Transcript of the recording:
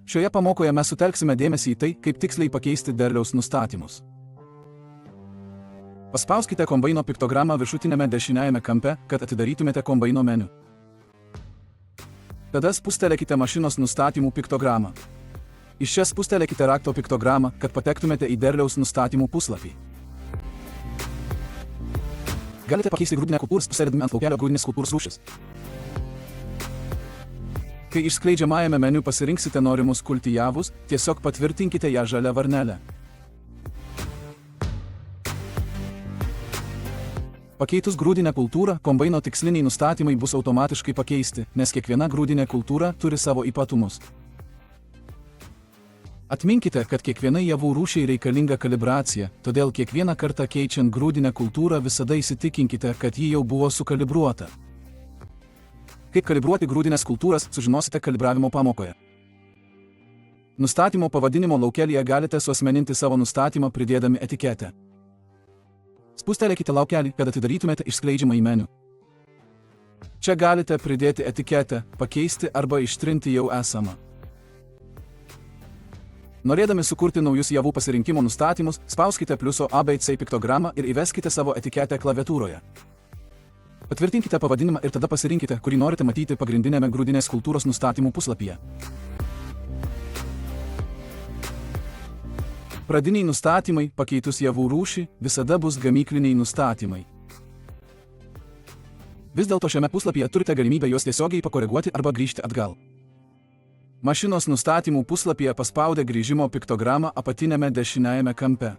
Šioje pamokoje mes sutelksime dėmesį į tai, kaip tiksliai pakeisti derliaus nustatymus. Paspauskite kombaino piktogramą viršutinėme dešiniajame kampe, kad atidarytumėte kombaino meniu. Tada spustelėkite mašinos nustatymų piktogramą. Iš čia spustelėkite rakto piktogramą, kad patektumėte į derliaus nustatymų puslapį. Galite pakeisti grūdinę kultūrą spustelėdami ant laukelio grūdinės kultūros rūšis. Kai išskleidžiamajame meniu pasirinksite norimus kulti javus, tiesiog patvirtinkite ją žalia varnelė. Pakeitus grūdinę kultūrą, kombaino tiksliniai nustatymai bus automatiškai pakeisti, nes kiekviena grūdinė kultūra turi savo ypatumus. Atminkite, kad kiekvienai javų rūšiai reikalinga kalibracija, todėl kiekvieną kartą keičiant grūdinę kultūrą visada įsitikinkite, kad ji jau buvo sukalibruota. Kaip kalibruoti grūdinės kultūras, sužinosite kalibravimo pamokoje. Nustatymo pavadinimo laukelyje galite suasmeninti savo nustatymą pridėdami etiketę. Spustelėkite laukelį, kad atidarytumėte išskleidžiamą į meniu. Čia galite pridėti etiketę, pakeisti arba ištrinti jau esamą. Norėdami sukurti naujus javų pasirinkimo nustatymus, spauskite pliuso ABC piktogramą ir įveskite savo etiketę klaviatūroje. Patvirtinkite pavadinimą ir tada pasirinkite, kurį norite matyti pagrindinėme grūdinės kultūros nustatymų puslapyje. Pradiniai nustatymai, pakeitus javų rūšį, visada bus gamykliniai nustatymai. Vis dėlto šiame puslapyje turite galimybę juos tiesiogiai pakoreguoti arba grįžti atgal. Mašinos nustatymų puslapyje paspaudę grįžimo piktogramą apatinėme dešiniajame kampe.